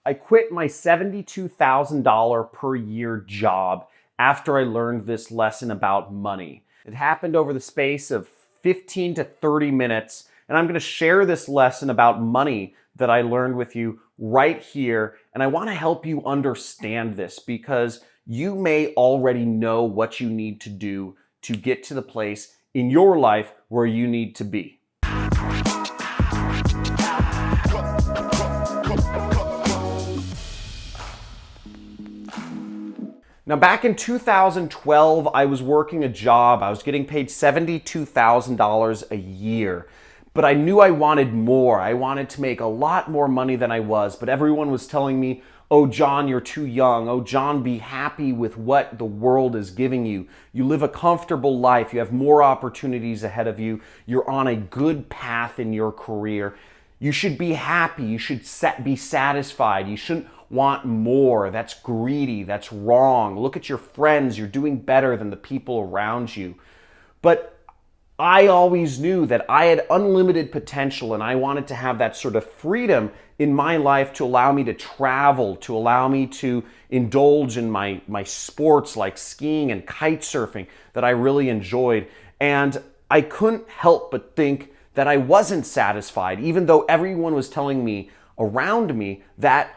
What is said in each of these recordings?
I quit my $72,000 per year job after I learned this lesson about money. It happened over the space of 15 to 30 minutes, and I'm going to share this lesson about money that I learned with you right here. And I want to help you understand this because you may already know what you need to do to get to the place in your life where you need to be. Now, back in 2012, I was working a job. I was getting paid $72,000 a year, but I knew I wanted more. I wanted to make a lot more money than I was, but everyone was telling me, "Oh, John, you're too young. Oh, John, be happy with what the world is giving you. You live a comfortable life. You have more opportunities ahead of you. You're on a good path in your career. You should be happy. You should be satisfied. You shouldn't want more. That's greedy. That's wrong. Look at your friends. You're doing better than the people around you." But I always knew that I had unlimited potential and I wanted to have that sort of freedom in my life to allow me to travel, to allow me to indulge in my sports like skiing and kite surfing that I really enjoyed. And I couldn't help but think that I wasn't satisfied, even though everyone was telling me around me that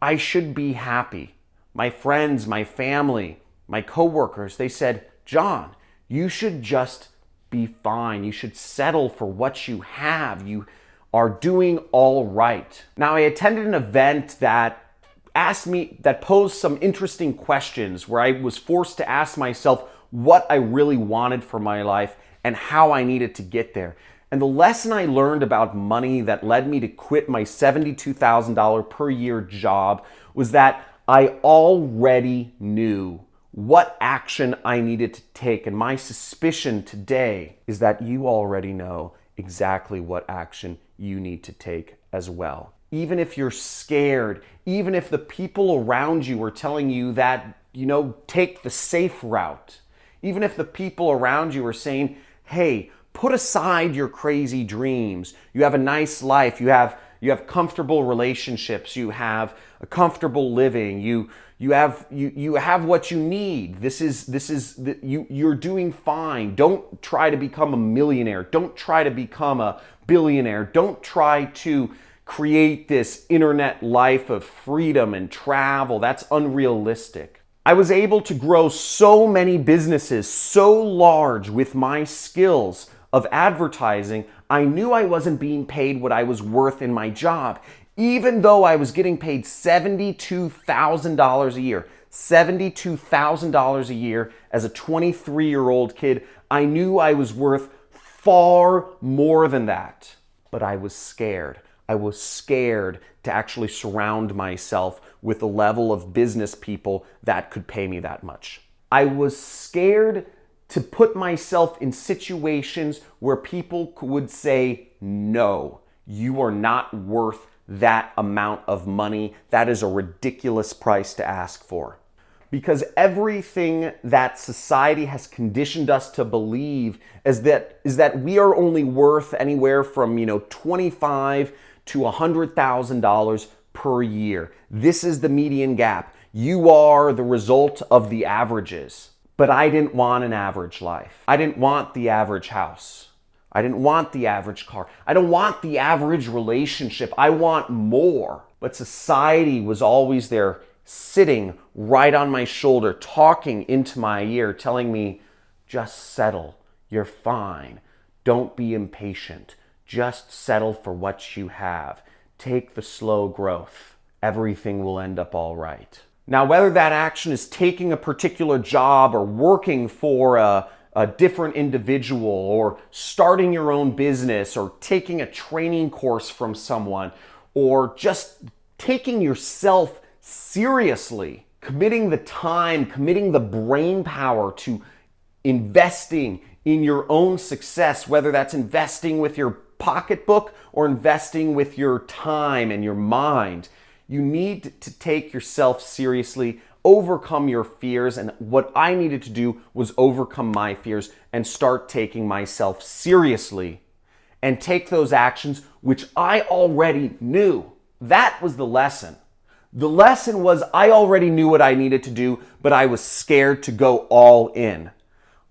I should be happy. My friends, my family, my coworkers, they said, "John, you should just be fine. You should settle for what you have. You are doing all right." Now, I attended an event that posed some interesting questions where I was forced to ask myself what I really wanted for my life and how I needed to get there. And the lesson I learned about money that led me to quit my $72,000 per year job was that I already knew what action I needed to take. And my suspicion today is that you already know exactly what action you need to take as well. Even if you're scared, even if the people around you are telling you that, take the safe route, even if the people around you are saying, "Hey, put aside your crazy dreams. You have a nice life. You have comfortable relationships. You have a comfortable living. You have what you need. You're doing fine. Don't try to become a millionaire. Don't try to become a billionaire. Don't try to create this internet life of freedom and travel. That's unrealistic." I was able to grow so many businesses so large with my skills of advertising. I knew I wasn't being paid what I was worth in my job, even though I was getting paid $72,000 a year. $72,000 a year as a 23-year-old kid. I knew I was worth far more than that, but I was scared. I was scared to actually surround myself with a level of business people that could pay me that much. I was scared to put myself in situations where people would say, "No, you are not worth that amount of money. That is a ridiculous price to ask for." Because everything that society has conditioned us to believe is that we are only worth anywhere from, $25,000 to $100,000 per year. This is the median gap. You are the result of the averages. But I didn't want an average life. I didn't want the average house. I didn't want the average car. I don't want the average relationship. I want more. But society was always there, sitting right on my shoulder, talking into my ear, telling me, "Just settle. You're fine. Don't be impatient. Just settle for what you have. Take the slow growth. Everything will end up all right." Now, whether that action is taking a particular job or working for a different individual or starting your own business or taking a training course from someone or just taking yourself seriously, committing the time, committing the brain power to investing in your own success, whether that's investing with your pocketbook or investing with your time and your mind. You need to take yourself seriously, overcome your fears, and what I needed to do was overcome my fears and start taking myself seriously and take those actions which I already knew. That was the lesson. The lesson was I already knew what I needed to do, but I was scared to go all in.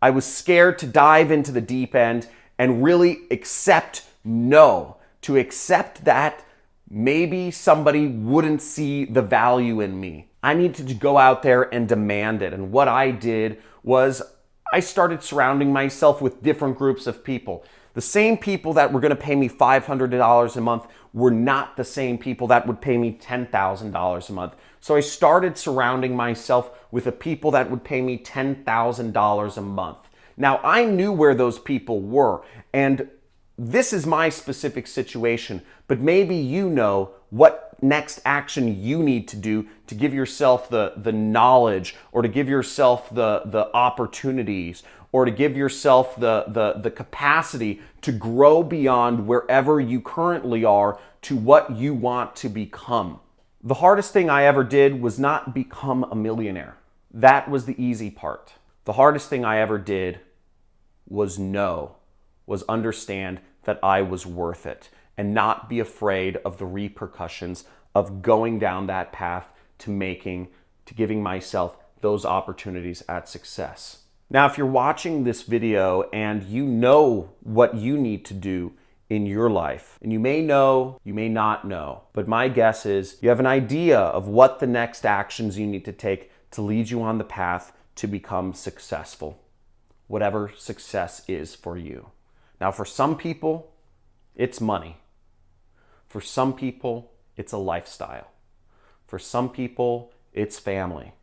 I was scared to dive into the deep end and really accept no, to accept that maybe somebody wouldn't see the value in me. I needed to go out there and demand it. And what I did was I started surrounding myself with different groups of people. The same people that were going to pay me $500 a month were not the same people that would pay me $10,000 a month. So I started surrounding myself with the people that would pay me $10,000 a month. Now, I knew where those people were, and this is my specific situation, but maybe you know what next action you need to do to give yourself the knowledge, or to give yourself the opportunities, or to give yourself the capacity to grow beyond wherever you currently are to what you want to become. The hardest thing I ever did was not become a millionaire. That was the easy part. The hardest thing I ever did was understand that I was worth it and not be afraid of the repercussions of going down that path to giving myself those opportunities at success. Now, if you're watching this video and you know what you need to do in your life, and you may know, you may not know, but my guess is you have an idea of what the next actions you need to take to lead you on the path to become successful, whatever success is for you. Now, for some people, it's money. For some people, it's a lifestyle. For some people, it's family.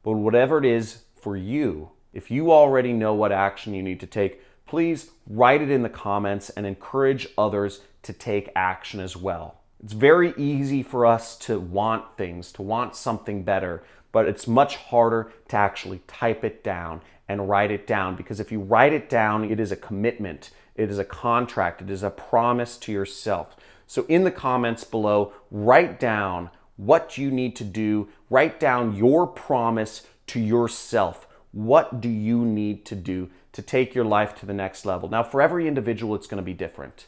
But whatever it is for you, if you already know what action you need to take, please write it in the comments and encourage others to take action as well. It's very easy for us to want things, to want something better, but it's much harder to actually type it down and write it down, because if you write it down, it is a commitment, it is a contract, it is a promise to yourself. So in the comments below, write down what you need to do, write down your promise to yourself. What do you need to do to take your life to the next level? Now, for every individual, it's going to be different.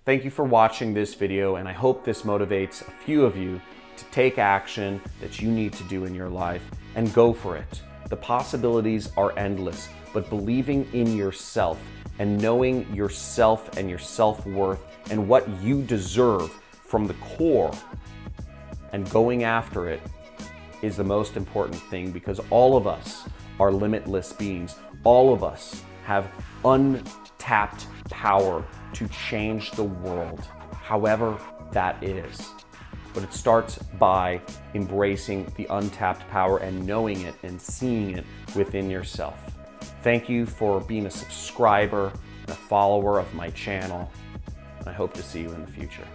Thank you for watching this video, and I hope this motivates a few of you to take action that you need to do in your life and go for it. The possibilities are endless, but believing in yourself and knowing yourself and your self-worth and what you deserve from the core and going after it is the most important thing, because all of us are limitless beings. All of us have untapped power to change the world, however that is. But it starts by embracing the untapped power and knowing it and seeing it within yourself. Thank you for being a subscriber and a follower of my channel. I hope to see you in the future.